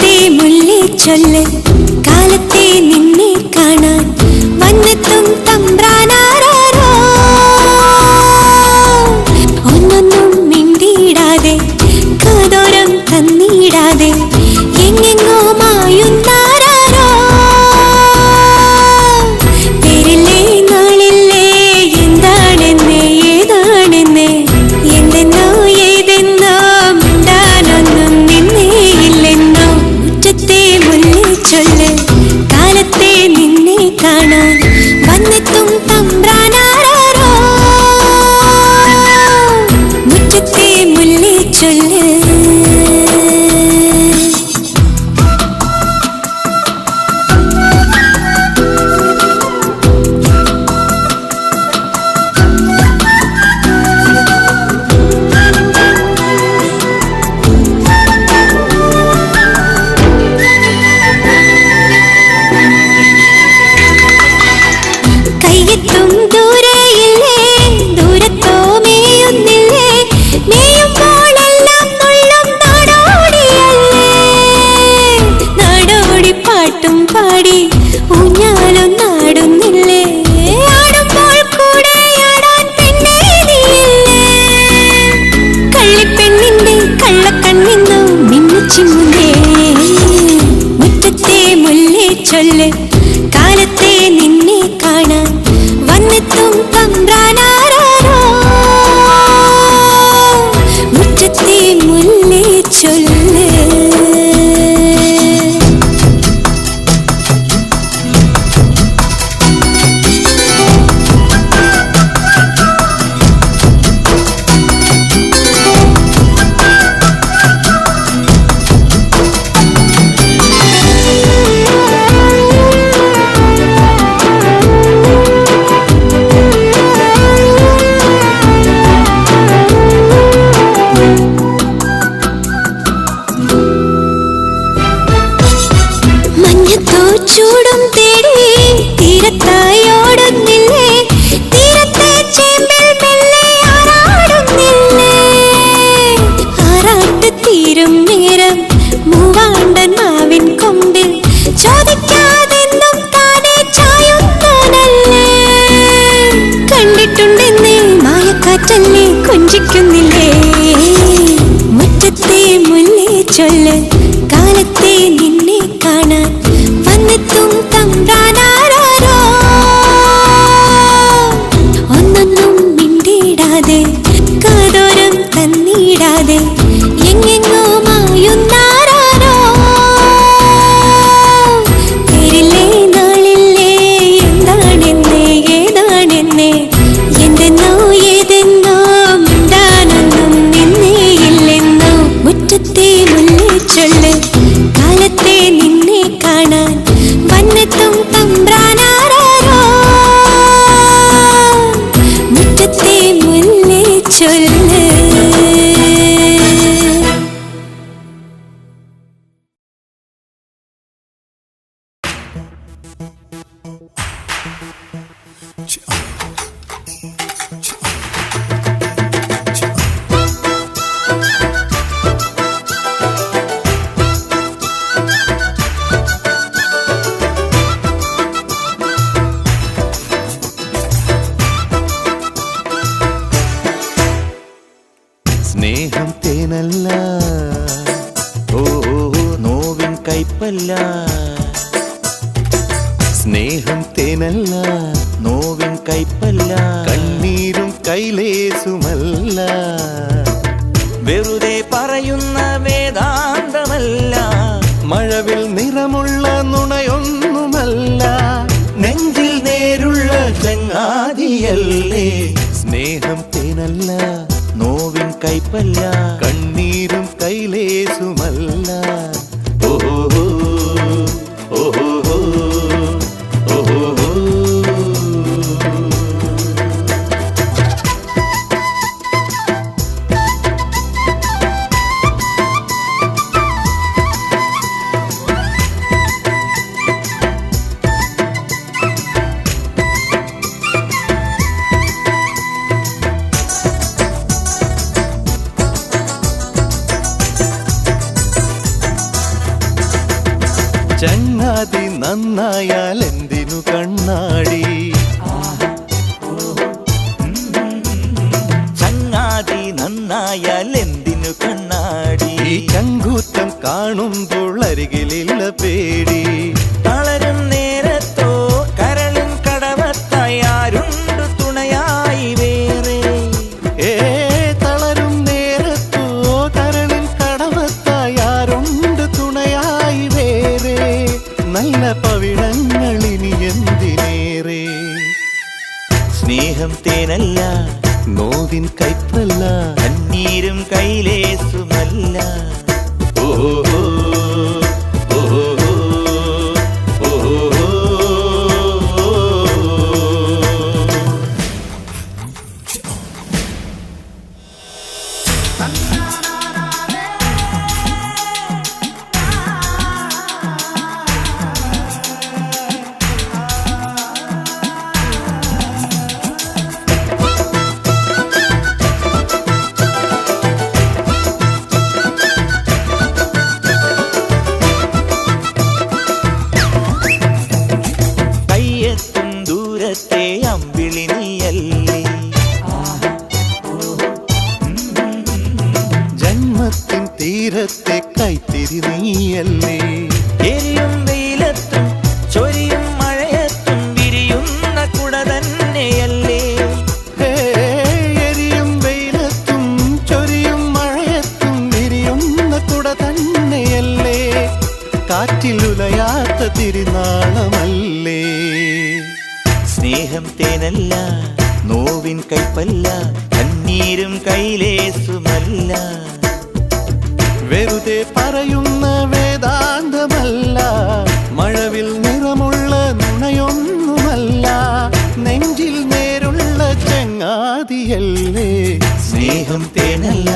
മുറ്റത്തെ മുല്ലേ ചൊല്ല് കാലത്തെ നിന്നെ കാണാൻ വന്നെത്തും തമ്പ്രാനാരോ ഒന്നൊന്നും മിണ്ടിയിടാതെ കാതോരം തന്നിടാതെ എങ്ങെങ്ങോ മായുന്നാരോ പേരില്ലേ നാളില്ലേ എന്താണെന്ന് ഏതാണെന്ന് എന്തെന്നോ ഏതെന്നോ മിണ്ടാനൊന്നും നിന്നേ ഇല്ലെന്നോ മുറ്റത്തെ മുല്ലേ ചൊല്ല് കാലത്തെ നിന്നെ കാണാൻ വന്നെത്തും തമ്പ്രാനാരോ മുറ്റത്തെ മുല്ലേ ചൊല്ല് കയ്യെത്തും ദൂരെയില്ലേ ദൂരത്തോ മേയുന്നില്ലേ മേയുമ്പോഴെല്ലാം നുള്ളും നാടോടിയല്ലേ നാടോടി പാട്ടും പാടി ഊഞ്ഞാലും നാടുന്നില്ലേ ആടുമ്പോൾ കൂടെ ആടാൻ പെണ്ണേ നീയില്ലേ കള്ളിപ്പെണ്ണിന്റെ കള്ളക്കണ്ണിന്നു മിന്നിച്ചിമുന്നേ മുറ്റത്തെ മുല്ലേ ചൊല്ല് കാലത്തെ നിന്നെ കാണാൻ വന്നെത്തും തമ്പ്രാനാരോ മുറ്റത്തെ മുല്ലേ ചൊല്ല് മഞ്ഞത്തോ ചൂടും തേടി തീരത്തായോടുന്നില്ലേ തീരത്തെ ചേമ്പിൽ മെല്ലെ ആറാടുന്നില്ലേ ആറാട്ട് തീരും നേരം മൂവാണ്ടൻ മാവിൻ കൊമ്പിൽ ചോദിക്കാതെന്നും താനെ ചായുന്നോനല്ലേ കണ്ടിട്ടുണ്ടെന്നേ മായക്കാറ്റല്ലേ കൊഞ്ചിക്കുന്നില്ലേ മുറ്റത്തെ മുല്ലേ ചൊല്ല് കാലത്തെ നിന്നെ കാണാൻ വന്നെത്തും തമ്പ്രാനാരോ ഒന്നൊന്നും മിണ്ടിയിടാതെ കാതോരം തന്നിടാതെ എങ്ങെങ്ങോ മായുന്നാരോ പേരില്ലേ നാളില്ലേ എന്താണെന്ന് ഏതാണെന്ന് എന്തെന്നോ ഏതെന്നോ മിണ്ടാനൊന്നും നിന്നേ ഇല്ലെന്നോ മുറ്റത്തെ മുല്ലേ ചൊല്ല് കാലത്തെ നിന്നെ കാണാൻ വന്നെത്തും തമ്പ്രാനാരോ മുറ്റത്തെ മുല്ലേ ചൊല്ല് സ്നേഹം തേനല്ല ഓ നോവിൻ കൈപ്പല്ല സ്നേഹം തേനല്ല നോവിൻ കൈപ്പല്ല കണ്ണീരും കൈലേസുമല്ല വെറുതെ പറയുന്ന വേദാന്തമല്ല മഴവിൽ നിറമുള്ള നുണയൊന്നുമല്ല നെഞ്ചിൽ നേരുള്ള ചങ്ങാതിയല്ലേ സ്നേഹം തേനല്ല നോവിൻ കൈപ്പല്ല കണ്ണീരും കൈലേസുമല്ല ഓഹോ ഓഹോ ഓഹോ ചങ്ങാതി നന്നായാൽ എന്തിനു കണ്ണാടി, ചങ്ങാതി നന്നായാൽ എന്തിനു കണ്ണാടി. ഈ ചങ്കൂറ്റം കാണുമ്പോൾ അരികിലില്ല പേടി. തളരും നേരത്തോ കരളിൻ കടവത്തായി ആരുണ്ട് തുണയായി വേറെ. തളരും നേരത്തോ കരളിൻ കടവത്തായി ആരുണ്ട് തുണയായി വേറെ. നല്ല പവിഴങ്ങൾ ഇനി എന്തിനേറെ. സ്നേഹം തേനല്ല, നോവിൻ കൈപ്പല്ല, കണ്ണീരും കൈലേസുമല്ല. ഓ ഓ, ഓ, ഓ, ഓ. കയ്യെത്തും ദൂരത്തെ അമ്പിളി നീയല്ലേ. ജന്മത്തിൻ തീരത്തെ കൈത്തിരി നീയല്ലേ. എരിയും വെയിലത്തും ചൊരിയും മഴയത്തും വിരിയുന്ന കുട തന്നെയല്ലേ. എരിയും വെയിലത്തും ചൊരിയും മഴയത്തും വിരിയുന്ന കുട തന്നെയല്ലേ. കാറ്റിലുലയാത്ത തിരുനാളമല്ലേ. സ്നേഹം തേനല്ല, നോവിൻ കൈപ്പല്ല, കണ്ണീരും കൈലേസുമല്ല. വെറുതെ പറയുന്ന വേദാന്തമല്ല, മഴവിൽ നിറമുള്ള നുണയൊന്നുമല്ല. നെഞ്ചിൽ നേരുള്ള ചങ്ങാതിയല്ലേ. സ്നേഹം തേനല്ല,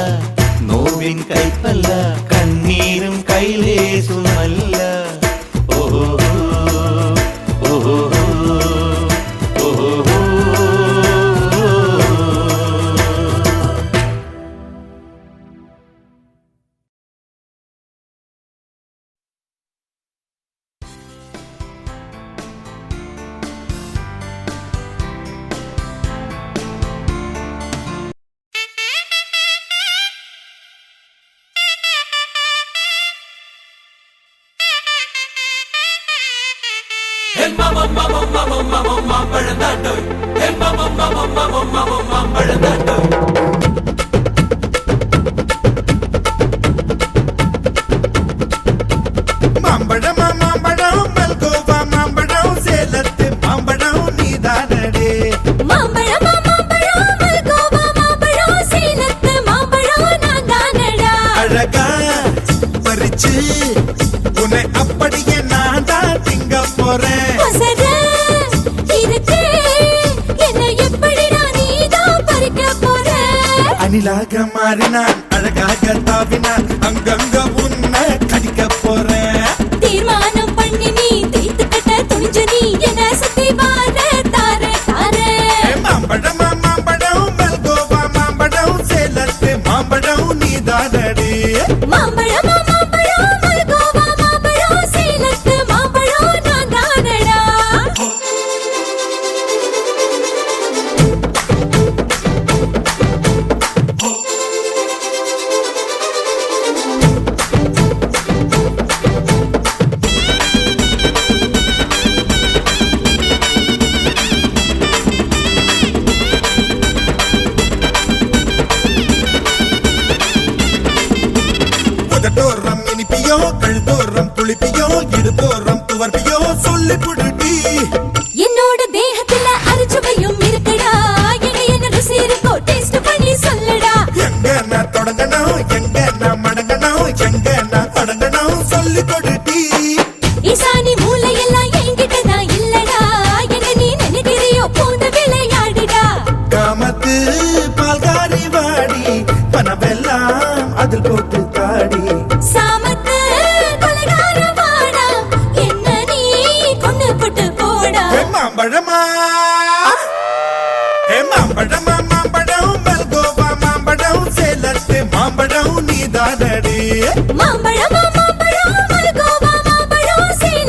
നോവിൻ കൈപ്പല്ല, കണ്ണീരും കൈലേസുമല്ല. ഓ ഓ, ഓ. அப்படியே நான் தான் திங்க போறேன். அணிலாக மாறினான், அழகாக தாவினான், அங்கங்க உன்னை கடிக்க போறேன். தீர்மானம் பண்ணி நீ தீர்த்து கட்ட துணிஞ்சு நீ என்ன சுத்தி வார தார தார. மாம்பழம் மாம்பழம் மல்கோவா மாம்பழம் சேலத்து மாம்பழம் நீதானடி. மாம்பழம் மாம்பழம் மல்கோவா மாம்பழம் சேலத்து மாம்பழம் நான் தானடா. உதட்டோரம் இனிப்பியோ கழுத்தோரம் புளிப்பியோ இடுப்போரம் துவர்ப்பியோ சொல்லி புடுடி. என்னோட தேகத்துல அரிச்சுவையும் இருக்குடா. என்ன ருசி இருக்கோ டேஸ்ட் பண்ணி சொல்லடா. எங்க நான் தொடங்கணும், எங்க நான் மடங்கணும், எங்க நான் தொடங்கணும் சொல்லி கொடுடி. ஈசானி மூளையெல்லாம் என்கிட்ட தான் இல்லடா. என்ன நீ நினைக்கிறியோ போன விளையாடுடா. காமத்து பால்காரி வாடி, பணமெல்லாம் அதில் போட்டு தாடி. சாமத்து கொலைகார வாடா. என்ன நீ கொண்டு போட்டு போடா. மாம்பழமா மாம்பழமா மாம்பழம் மல்கோவா மாம்பழம் சேலத்து மாம்பழம் நீதானடி. மாம்பழம் மாம்பழம் மல்கோவா மாம்பழம் சேலத்து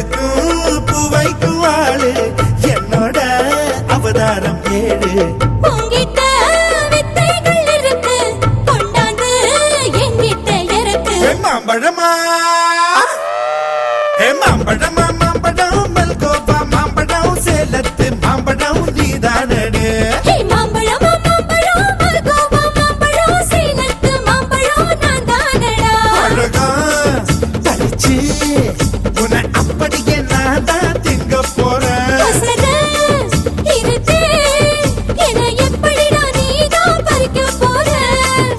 பூவெடுக்கும் பூவைக்கும் ஆளு என்னோட அவதாரம் ஏழு உங்கிட்ட வித்தைகள் இருக்கு கொண்டாந்து என்கிட்ட இருக்கு மாம்பழமா மாம்பழமா மாம்பழம் மல்கோவா மாம்பழம் சேலத்து மாம்பழம் நீதானே ஹே மாம்பழம் மாம்பழம் மல்கோவா மாம்பழம் சேலத்து மாம்பழம் நான் தானடா அழகா தலிச்சு உன்னை அப்படியே நான் தான் திங்க போறேன் பசங்க இருட்டே என்னை எப்படிடா நீதான் பறிக்க போற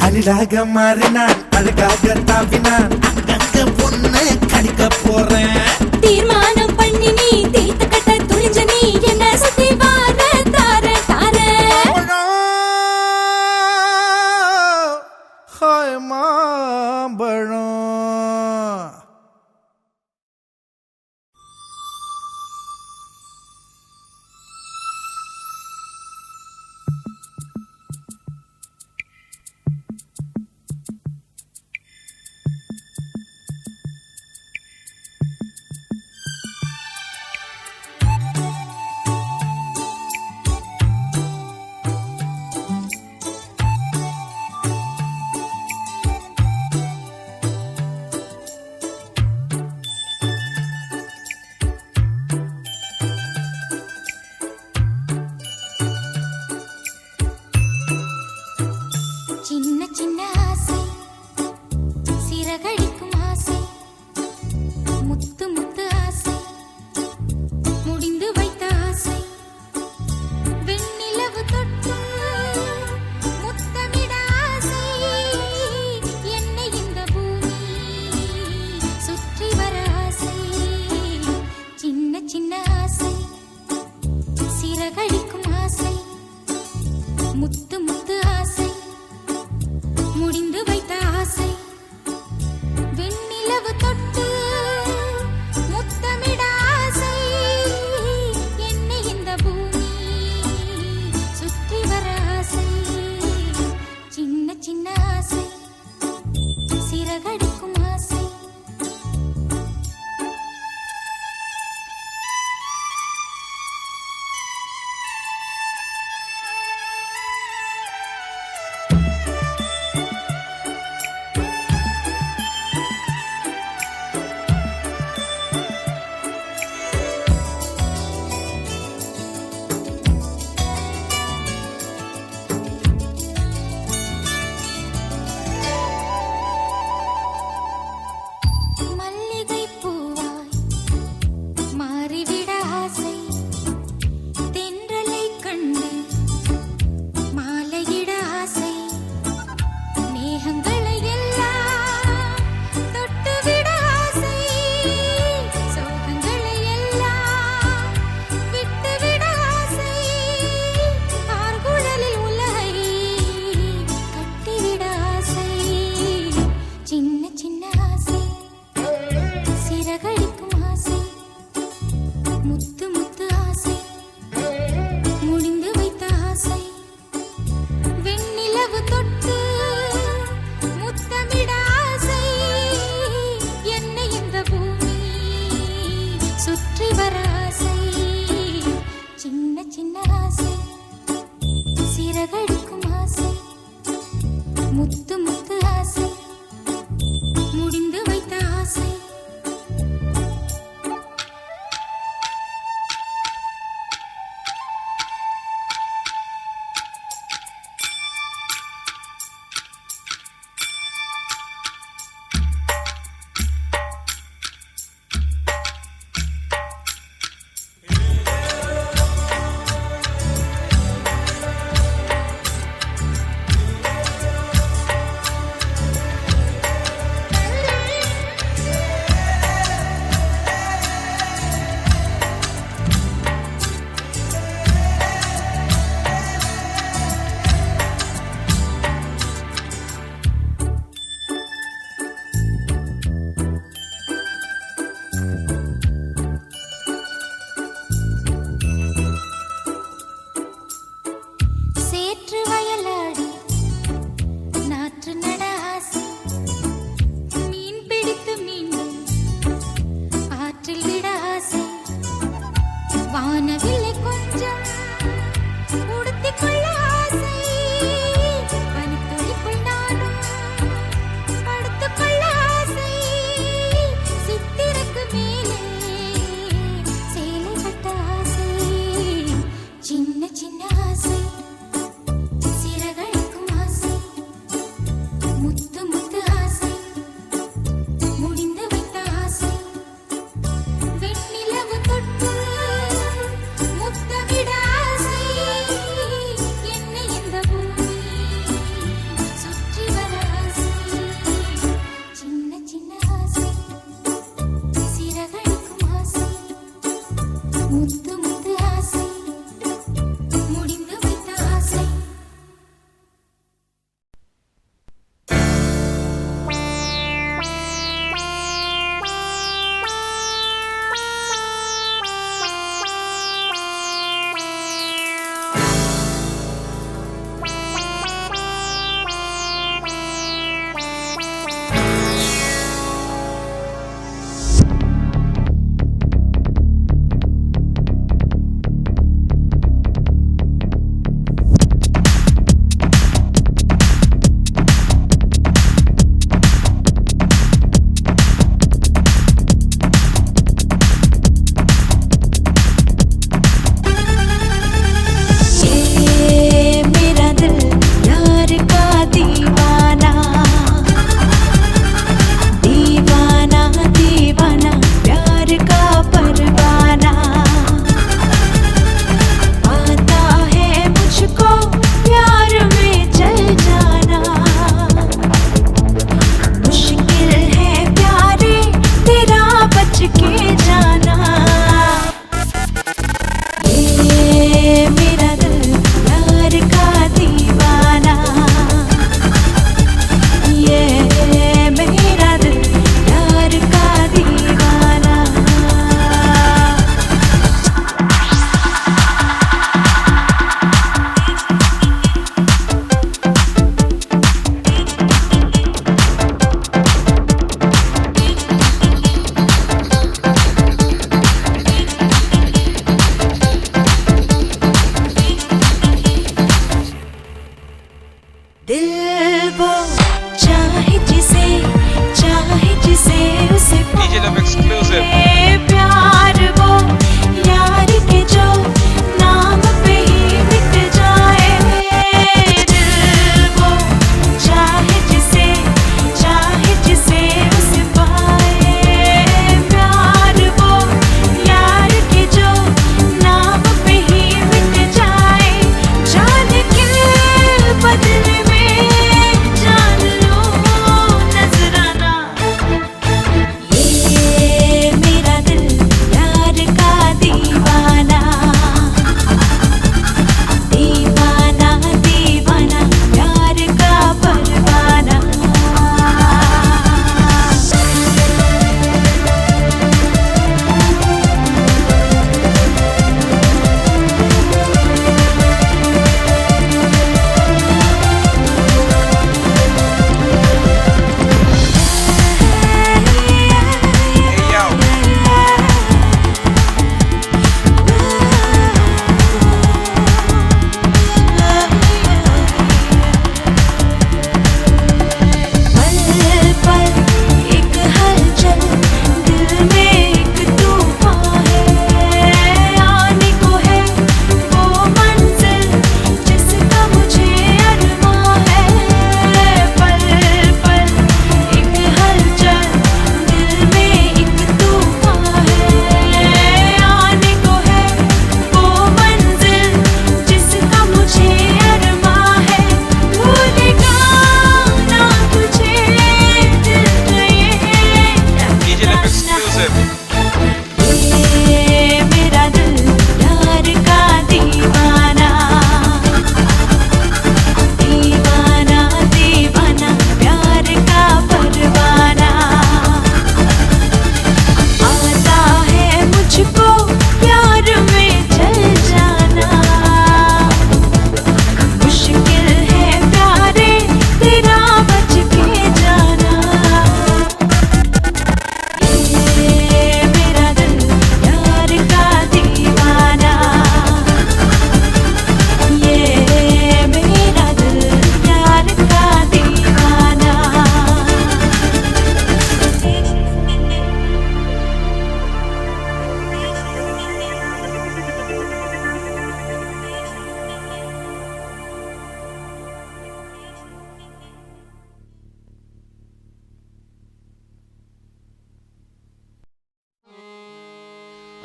அணிலாக மாறினான் அழகாக தாவினான் அங்கங்க பொண்ணு கடிக்க போறேன் தீர்மானம் பண்ணி நீ தீர்த்து கட்ட துணிஞ்ச நீ என்ன சுத்தி வார தார தார ஹாய் மாம்பழம் சின்ன சின்ன ஆசை சிறகடிக்கும் ஆசை முத்து முத்து ஆசை முடிந்து வைத்த ஆசை வெண்ணிலவு தொட்டு முத்தமிட ஆசை என்னை இந்த பூமி சுற்றி வர ஆசை சின்ன சின்ன ஆசை சிறகடிக்கும் ஆசை முத்து முத்து ஆசை முடிந்து வைத்த ஆசை வெண்ணிலவு தொட்டு முத்தமிட ஆசை என்னை இந்த பூமி சுற்றி வர ஆசை சின்ன சின்ன ஆசை சிறகடிக்கும் ஆசை மல்லிகை பூவாய் மாறிவிட ஆசை தென்றலை கண்டு மாலையிட ஆசை மேகங்களை எல்லாம் தொட்டுவிட ஆசை சோகங்களை எல்லாம் விட்டுவிட ஆசை ஆர்குழலில் உலகை கட்டிவிட ஆசை சின்ன சின்ன ஆசை சிறகடிக்கும் ஆசை முத்து முத்து ஆசை முடிந்து வைத்த ஆசை வெண்ணிலவு தொட்டு முத்தமிட ஆசை என்னை இந்த பூமி சுற்றி வர ஆசை சின்ன சின்ன ஆசை சிறகடிக்கும் ஆசை முத்து முத்து ஆசை முடிந்து வைத்த ஆசை முத்து முத்து ஆசை முடிந்து வைத்த ஆசை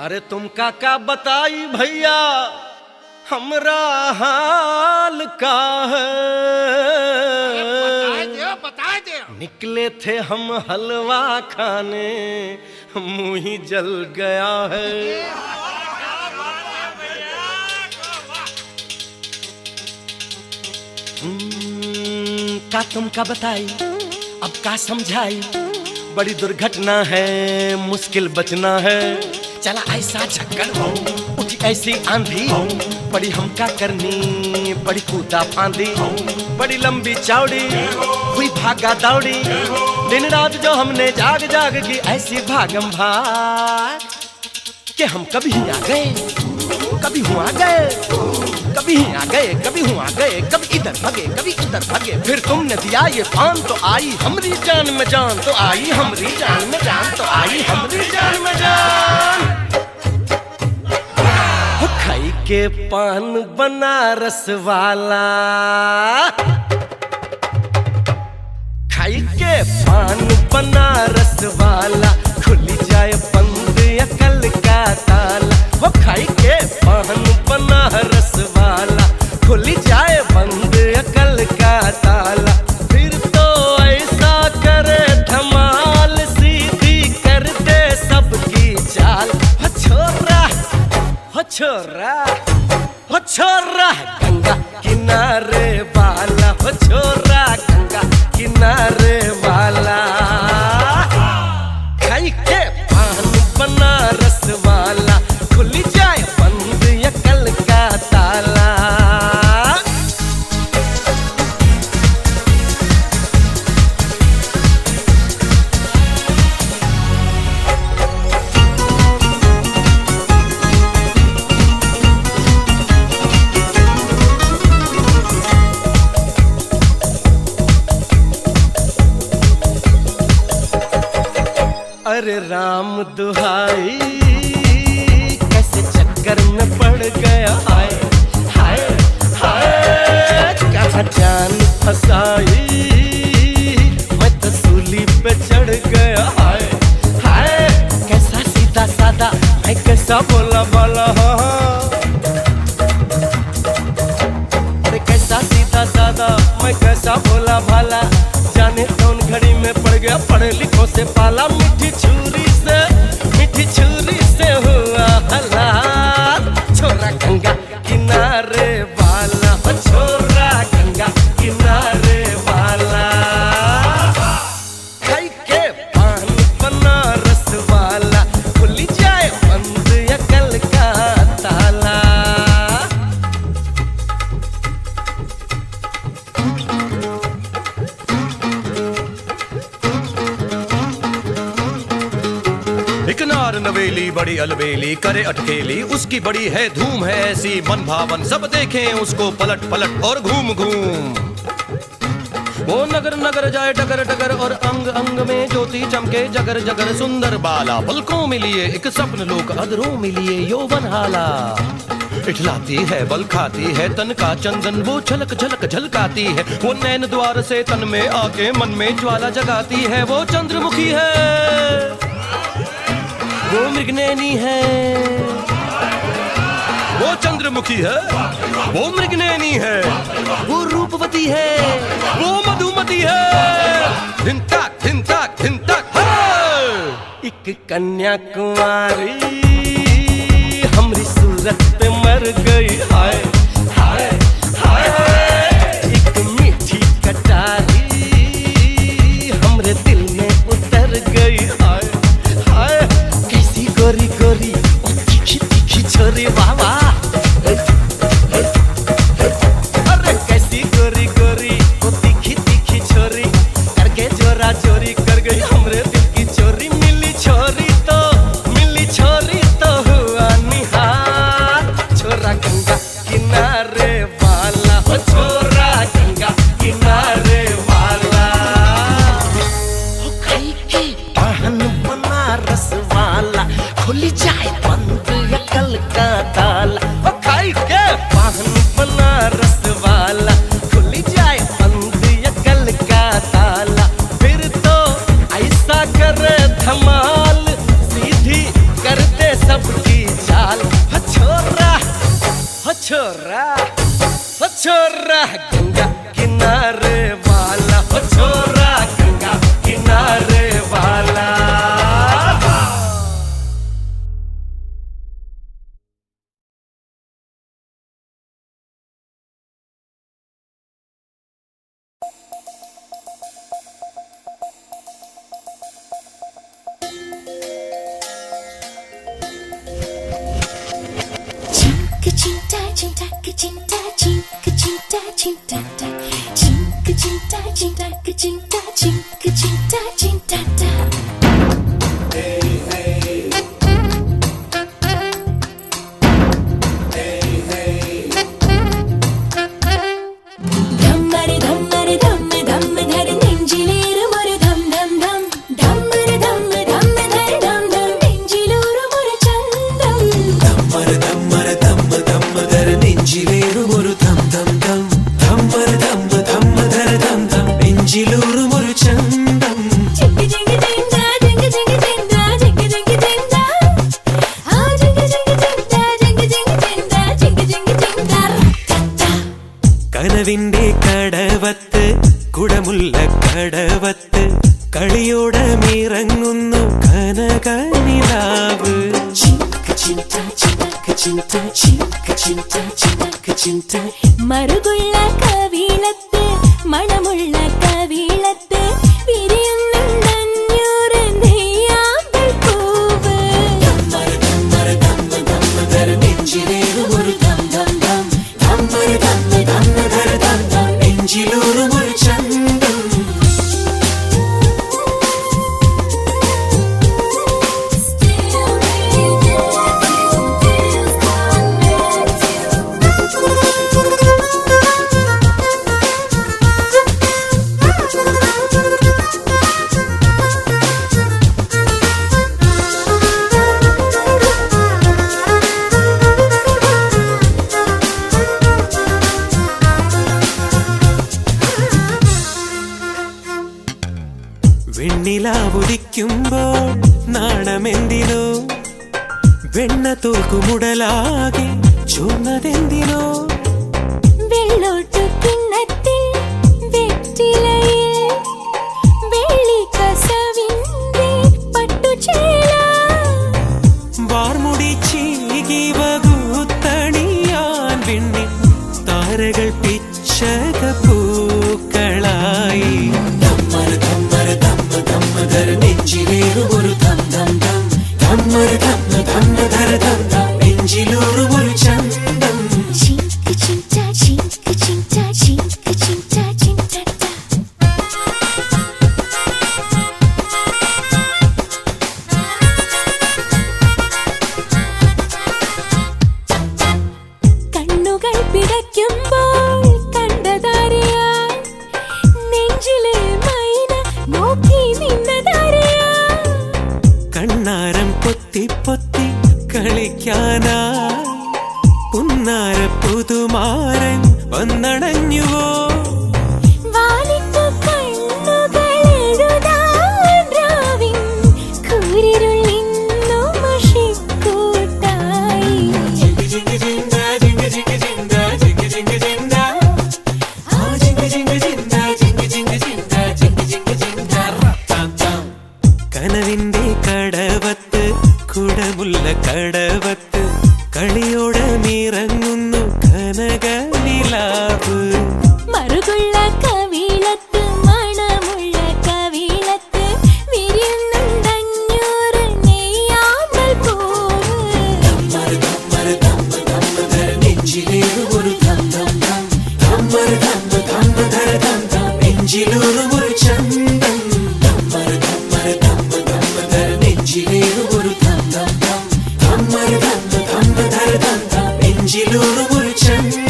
अरे तुम काका बताई भैया हमरा हाल का है। बता दे। निकले थे हम हलवा खाने मुंह ही जल गया है। का तुमका बताई, अब का समझाई, बड़ी दुर्घटना है, मुश्किल बचना है। चला ऐसा झक्कड़ उठी ऐसी आंधी, बड़ी हमका करनी बड़ी कूदा फांदी, बड़ी लंबी चौड़ी हुई भागा दौड़ी, दिन रात जो हमने जाग जाग की ऐसी भागम भाग कि हम कभी आ गए, कभी हुआ गए, कभी आ गए, कभी हुआ गए, कभी इधर भागे, कभी उधर भागे। फिर तुमने दिया ये पान तो आई हमारी जान में जान, तो आई हमारी जान में जान, तो आई हमारी जान में जान। खाई के पान बनारस वाला, खाई के पान बनारस वाला, खुली जाए बंद अकल का ताला। वो खाई के पान बनारस वाला, खुली जाए बंद अकल का ताला। फिर तो ऐसा करे धमाल, सीधी कर दे सबकी चाल। हो छोरा, हो छोरा, हो छोरा गंगा किनारे वाला, हो छोरा गंगा किनारे वाला। खाई के पान बनारस वाला, खुली जाए बंद अकल का ताला। अरे राम दुहाई, कैसे चक्कर में पड़ गया, हाय हाय हाय, कहाँ जान फसाई, मैं तो सूली पे चढ़ गया, हाय हाय। कैसा सीधा सादा, मैं कैसा भोला भाला, अरे कैसा सीधा सादा, मैं कैसा भोला भाला। जाने कौन घड़ी में पड़ गया पढ़े लिखों से पाला, मीठी छुरी से हुआ हलाल। छोरा गंगा किनारे वाला, हो छोरा गंगा किनारे वाला। खाई के पान बनारस वाला, खुली जाए बंद अकल का ताला। एक नार नवेली बड़ी अलबेली करे अटकेली, उसकी बड़ी है धूम है ऐसी मन भावन, सब देखें उसको पलट पलट और घूम घूम। वो नगर नगर जाए डगर डगर, और अंग अंग में ज्योति चमके जगर जगर। सुंदर बाला पलकों में लिए एक सपन लोक, अधरों में लिए यौवन हाला। इठलाती है बल खाती है तन का चंदन, वो झलक झलक झलकाती है। वो नैन द्वार से तन में आके मन में ज्वाला जगाती है। वो चंद्रमुखी है, वो मृगनैनी है, वो चंद्रमुखी है, वो मृगनैनी है, वो रूपवती है, वो मधुमती है। धिन ताक धिन ताक धिन ताक है। एक कन्याकुमारी हमरी सूरत पे मर गई, हाय हाय हाय। एक मीठी कटारी हमरे दिल में उतर गई, हाय हाय। कैसी गोरी गोरी ओ तीखी तीखी छोरी, वाह वाह। अरे कैसी गोरी गोरी ओ तीखी तीखी छोरी, करके जोरा चोरी कर गई हमरे दिल की चोरी। मिली छोरी तो हुआ निहार। छोरा गंगा किनारे वाला, हो छोरा गंगा किनारे वाला। हो खाई के पान बनारस वाला, खुली जाए बंद अकल का ताला। हो खाई के पान बनारस वाला, खुली जाए बंद अकल का ताला। फिर तो ऐसा करे धमाल, सीधी कर दे सबकी चाल। हो छोरा, हो छोरा, हो छोरा गंगा किनारे वाला, हो छोरा गंगा किनारे वाला। Ka-chinta, chinta, ka-chinta, chin, ka-chinta, chinta, ta. Chin, ka-chinta, chinta, ka-chinta, chin, ka-chinta, chinta, ta. ധമ്മര ധമ്മര Dhamma Dhamma ധര നെഞ്ചിലേറും ഒരു ധം ധം ധം. ധമ്മര ധമ്മ ധമ്മ ധര ധം ധം നെഞ്ചിലൂറും ഒരു ചന്തം. ധമ്മര ധമ്മര ധമ്മ ധമ്മ ധര നെഞ്ചിലേറും ഒരു ധം ധം ധം. ധമ്മര ധമ്മ ധമ്മ ധര ധം ധം നെഞ്ചിലൂറും ഒരു ചന്തം. ജിംഗ ജിംഗ ജിംഗ ജിംഗ ജിംഗ ജിംഗ ജിംഗ ജിംഗ ജിംഗ. ആ ജിംഗ ജിംഗ ജിംഗ ജിംഗ ജിംഗ ജിംഗ ജിംഗ ജിംഗ ജിംഗ. റട്ട. കനവിന്റെ കടവത്ത് കുടമുള്ള കടവത്ത് കളിയോടമിറങ്ങുന്നു കനകനിലാവ്. മറുകുള്ള കവിളത്ത് മണമുള്ള കവിളത്ത് വിരിയുന്നുണ്ടഞ്ഞൂറ് നെയ്യാമ്പൽ പൂവ്. ധമ്മര ധമ്മര ധമ്മ ധമ്മ ധര നെഞ്ചിലേറും ഒരു ധം ധം ധം. ധമ്മര ധമ്മ ധമ്മ ധര ധം ധം നെഞ്ചിലൂറും ഒരു ചന്തം. വെണ്ണിലാവുദിക്കുമ്പോൾ നാണമെന്തിനോ വെണ്ണ തോൽക്കുമുടലാകെ ചുവന്നതെന്തിനോ. വെള്ളോട്ടു കിണ്ണത്തിൽ വെറ്റിലയിൽ വെള്ളി കസവിന്റെ പട്ടുചേല. വാർമുടി ചീകി വകുത്തണിയാൻ വെണ്ണിൽ താരകൾ പിച്ചക പൂക്കളായി. ധമ്മര ധമ്മര ധമ്മ ധമ്മ ധര നെഞ്ചിലേറും ഒരു ധം ധം ധം. ധമ്മര ധമ്മ ധമ്മ ധര ധം ധം നെഞ്ചിലൂറും ഒരു ചന്തം. ചിങ്ക ചിങ്ക ചിങ്ക ചിങ്ക ചിങ്ക ചിങ്ക ചിങ്ക ടാ. കണ്ണുകൾ പിടയ്ക്കുമ്പോൾ കണ്ടതാരെയാ നെഞ്ചിലെ മൈന നോക്കി നിന്നതാരെയാ. കണ്ണാരം പൊത്തി പൊത്തി കളിക്കാനായി പുന്നാര പുതുമാരൻ വന്നണഞ്ഞുവോ. വാലിട്ടു കണ്ണുകൾ എഴുതാൻ രാവിൻ കൂരിരുൾ ഇന്നു മഷിക്കൂട്ടായി. കനവിന്റെ കടവത്ത് കുടമുള്ള കടവത്ത് കളിയോടമിറങ്ങുന്നു കനകനിലാവ്. മറുകുള്ള കവിളത്ത് മണമുള്ള കവിളത്ത് വിരിയുന്നുണ്ടഞ്ഞൂറ് നെയ്യാമ്പൽ പൂവ്. ധമ്മര ധമ്മര ധമ്മ ധമ്മ ധര നെഞ്ചിലേറും ഒരു ധം ധം ധം. ധമ്മര ധമ്മ ധമ്മ ധര ധം ധം നെഞ്ചിലൂറും ഒരു ചന്തം. ധമ്മര ധമ്മര ധമ്മ ധമ്മ ധര നെഞ്ചിലേറും ഒരു ധം ധം ധം. ധമ്മര ധമ്മ ധമ്മ ധര ധം ധം നെഞ്ചിലൂറും ഒരു ചന്തം.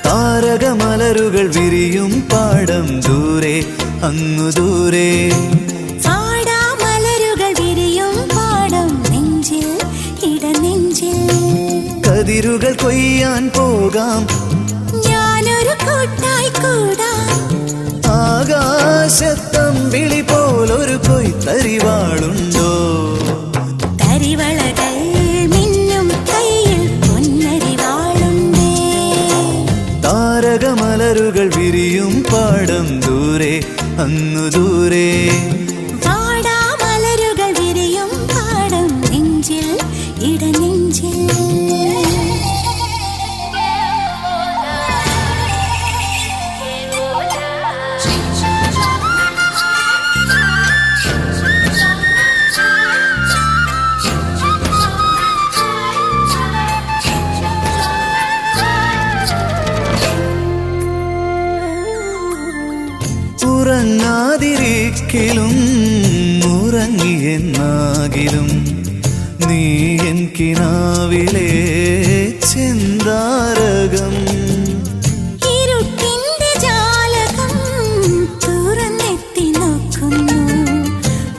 താരകമലരുകൾ വിരിയും പാടം ദൂരെ അങ്ങു ദൂരെ. ചാടാമലരുകൾ വിരിയും പാടം നെഞ്ചിൽ ഇടനെഞ്ചിൽ. കതിരുകൾ കൊയ്യാൻ പോകാം ഞാനൊരു കൂട്ടായി കൂടാം. ആകാശത്ത് കൊയ്ത്തരിവാളുണ്ടോ? കരിവളകൾ മിന്നും കയ്യിൽ പൊന്നരിവാളുണ്ടേ. താരകമലരുകൾ വിരിയും പാടം ദൂരെ അങ്ങു ദൂരെ. വാടാമലരുകൾ വിരിയും പാടം നെഞ്ചിൽ ഇടനെഞ്ചിൽ. ഉറങ്ങാതിരിക്കലും ഉറങ്ങിയെന്നാകിലും നീ എൻ കിനാവിലെ ചെന്താരകം. ഇരുട്ടിന്റെ ജാലകം തുറന്നെത്തി നോക്കുന്നു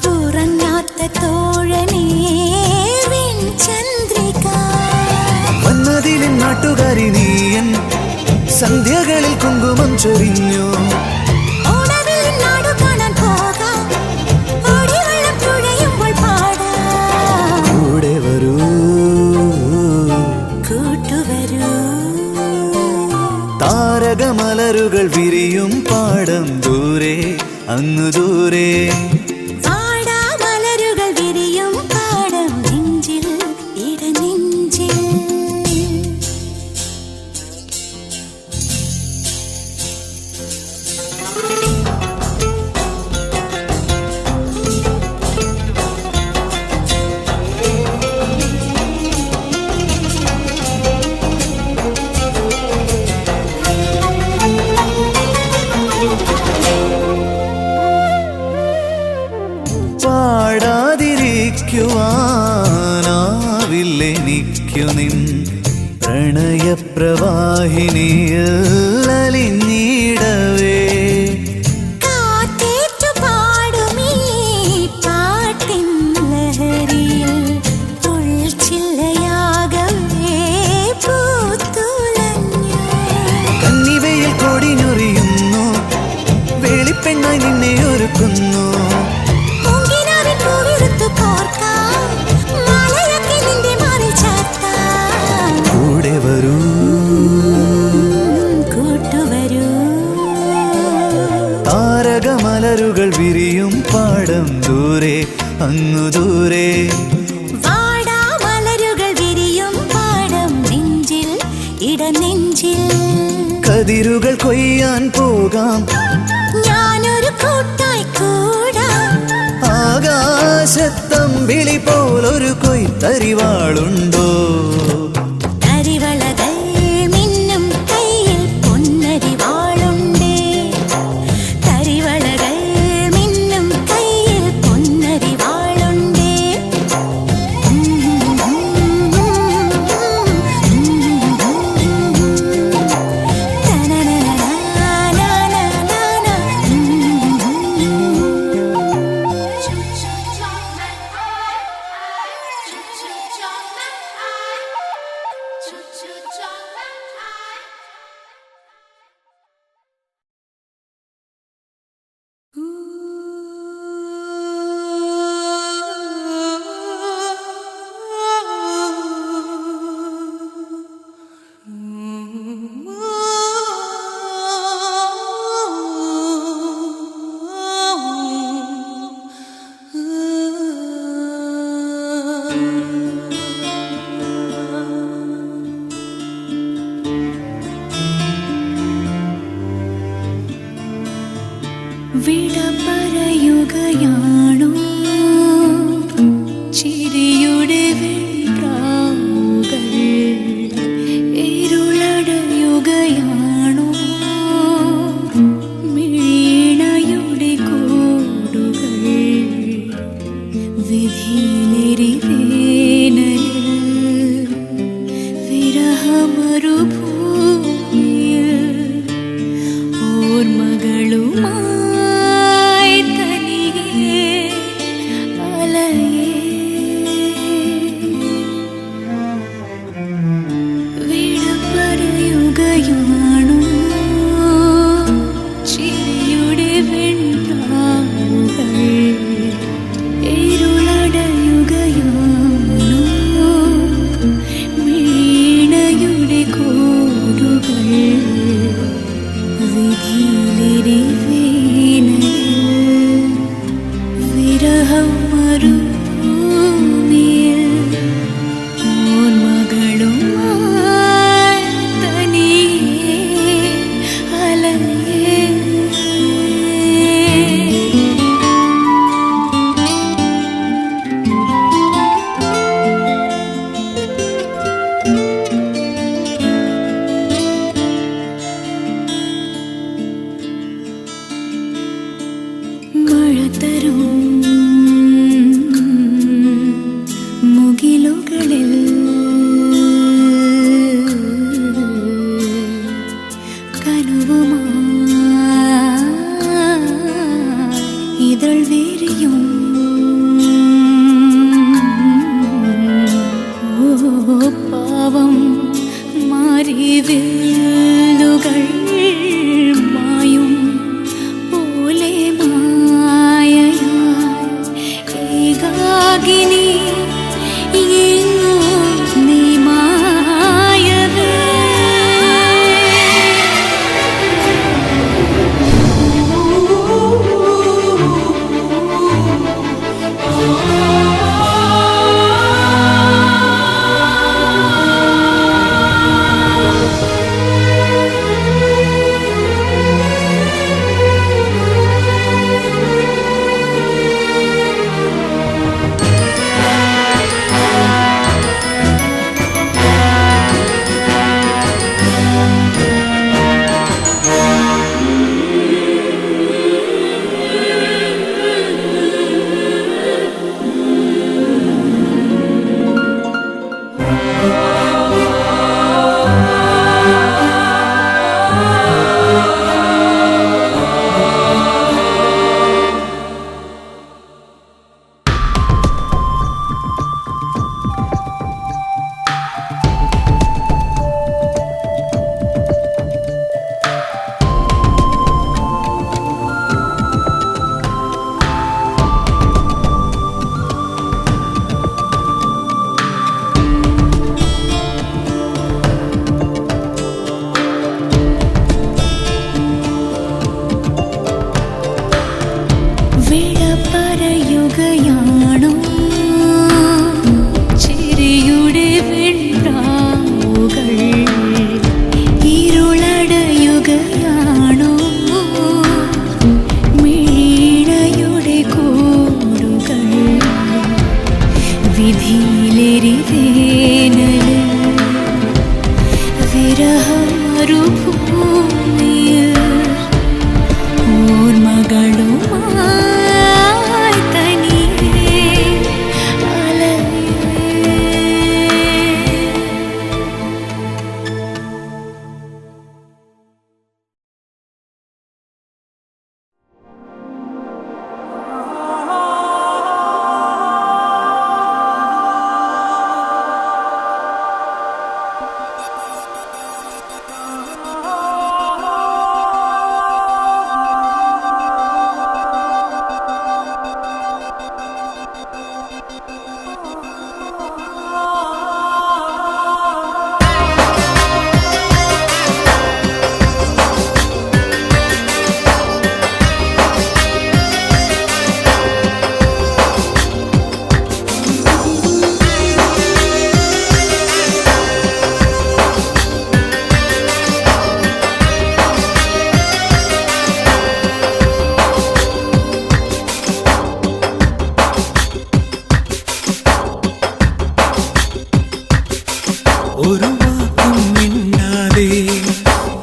തുറന്നാത്ത തോഴനേ വെൺചന്ദ്രിക. വന്നതിലും നാട്ടുകാരി നീയൻ സന്ധ്യകളിൽ കുങ്കുമം ചൊരിഞ്ഞു. താരകമലരുകൾ വിരിയും പാടം ദൂരെ അങ്ങു ദൂരെ. വാടാമലരുകൾ വിരിയും പാടം നെഞ്ചിൽ ഇടനെഞ്ചിൽ. പാടാതിരിക്കുവാനാവില്ലെനിക്കു നിൻ പ്രണയപ്രവാഹിനിയിൽ അലിഞ്ഞിടവേ. കാറ്റേറ്റു പാടുമീ പാട്ടിൻ ലഹരിയിൽ തുൾച്ചില്ലയാകവേ പൂത്തുലഞ്ഞു. കന്നിവയിൽ കൊടിഞ്ഞൊറിയുന്നു വേളിപ്പെണ്ണായി നിന്നെ ഒരുക്കുന്നു. കൂടെ വരൂ കൂട്ടുവരൂ. താരകമലരുകൾ വിരിയും പാടം ദൂരെ അങ്ങു ദൂരെ. വാടാമലരുകൾ വിരിയും പാടം നെഞ്ചിൽ ഇടനെഞ്ചിൽ. കതിരുകൾ കൊയ്യാൻ പോകാം ഞാനൊരു കൂട്ടായി കൂടാം. ആകാശത്തമ്പിളി പോലൊരു കൊയ്ത്തരിവാളുണ്ടോ? കരിവളകൾ മിന്നും കയ്യിൽ പൊന്നരിവാളുണ്ടേ. കരിവളകൾ മിന്നും കയ്യിൽ പൊന്നരിവാളുണ്ടേ. വിട പറയുകയാണോ ചിരിയുടെ വെൺപ്രാവുകൾ? ഇരുളടയുകയാണോ മിഴിയിണയുടെ കൂടുകൾ? വിധിയിലെരി വേനലിൽ വിരഹമരുഭൂമിയിൽ ഓർമ്മകളുമായി തനിയെ അലയേ. വിട പറയുകയാണോ ചിരിയുടെ വെൺപ്രാവുകൾ? പൂത്തരും മുകിലുകളിൽ കനവുമായി ഇതൾ വിരിയും പാവം മാറിവില്ലുകൾ മായും പോലെ മായയായി ഏകാകിനി നീ മായവേ പറയുകയാണോ ചിരിയുടെ വെൺപ്രാവുകൾ ഇരുളടയുകയാണോ മിഴിയുടെ കൂടുകൾ വിധിയിലെരിവേനല് വിരഹമരുഭൂമിയിൽ ഓർമ്മകളുമായി തനിയെ അലയേ. ഒരു വാക്കും മിണ്ടാതെ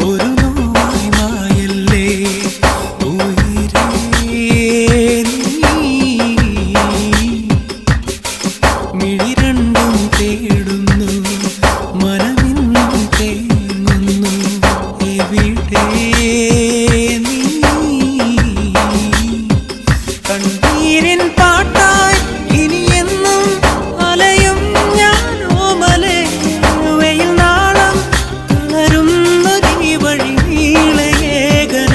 ഒരു നോവായി മായല്ലേ ഉയിരേ നീ. മിഴി രണ്ടും തേടുന്നു മനമിന്നും തേങ്ങുന്നു എവിടെ നീ. കണ്ണീരിൻ പാട്ടായി ഇനിയെന്നും അലയും ഞാനോ മലേ വെയിൽ നാളം തളരുന്നു ഈ വഴി നീളയേകന.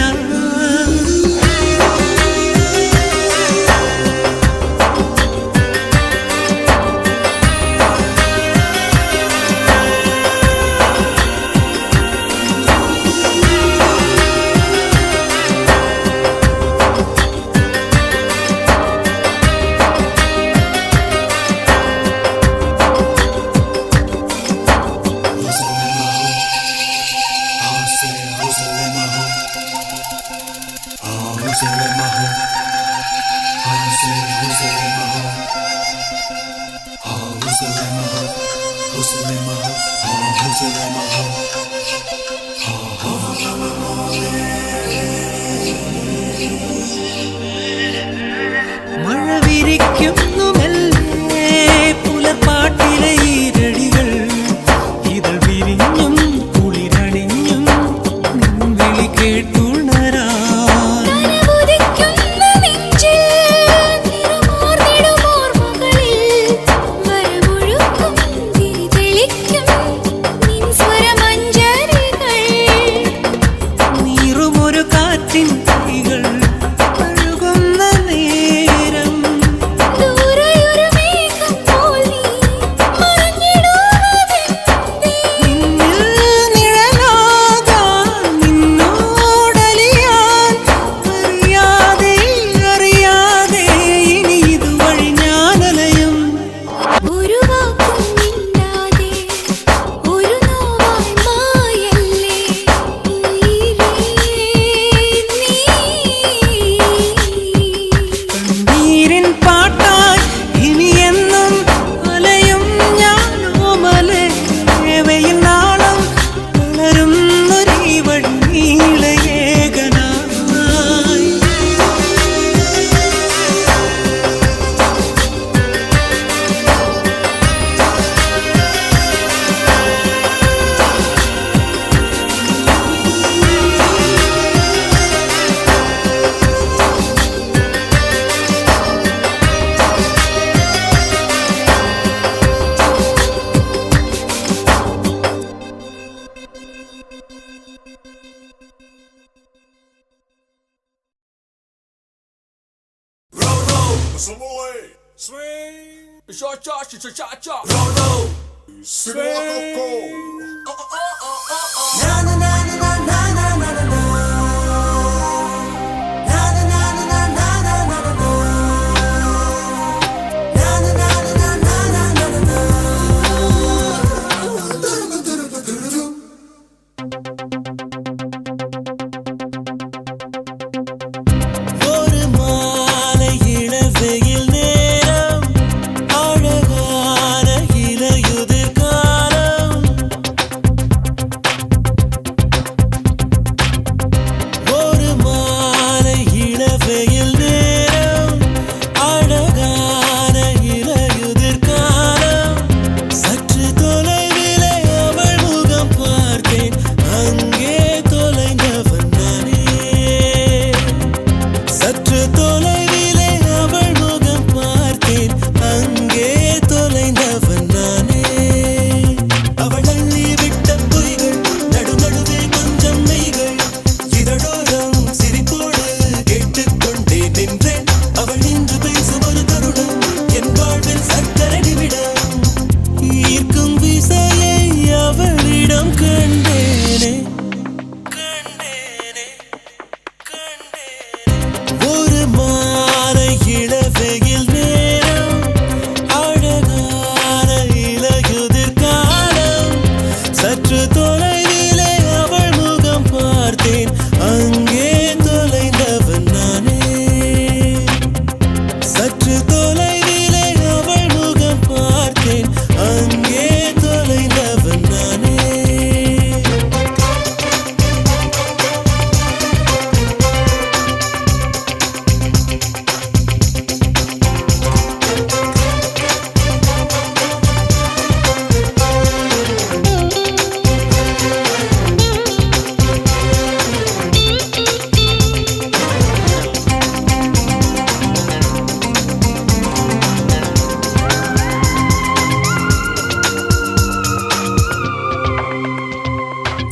ஒரு மாலை இளவெயில் நேரம் அழகான இலையுதிர் காலம் ஒரு மாலை இளவெயில் நேரம் அழகான இலையுதிர் காலம் சற்று தொலைவிலே அவள் முகம் பார்த்தேன் அங்கே தொலைந்தவன் நானே சற்று தொலைவிலே அவள் முகம் பார்த்தேன் அங்கே தொலைந்தவன் நானே அவள் அள்ளி விட்ட பொய்கள் நடுநடுவே கொஞ்சம் மெய்கள் இதழோரம் சிரிப்போடு கேட்டுக்கொண்டே நின்றேன் அவள் நின்று பேசும் ஒரு தருணம் என் வாழ்வில் சக்கரை நிமிடம் ஈர்க்கும் விசையை அவளிடம் கண்டேனே கண்டேனே ஒரு மாலை இளவெயில் நேரம் அழகான இலையுதிர் காலம் சற்று தொலைவிலே அவள் முகம் பார்த்தேன் அங்கே தொலைந்தவன் நானே சற்று தொலைவிலே அவள் முகம் பார்த்தேன் அங்கே தொலைந்தவன் நானே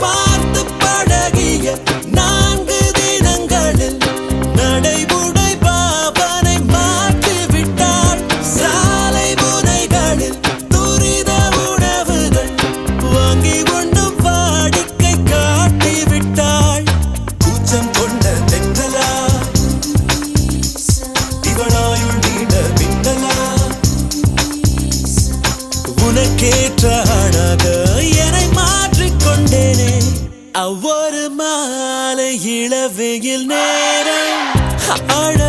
பார்த்து பழகிய 4 தினங்களில் நடைமுறை பாவனை மாற்றி விட்டாள் சாலை முனைகளில் துரித உணவுகள் வாங்கி உண்ணும் வாடிக்கை காட்டி விட்டாள் கூச்சம் கொண்ட தென்றலா இவனாயுள் நீண்ட மின்னலா உனக்கேற்ற ஆணாக என்னை மாற்றிக்கொண்டேனே ஒவ்வொரு மாலை இளவெயில் நேரம் அழகான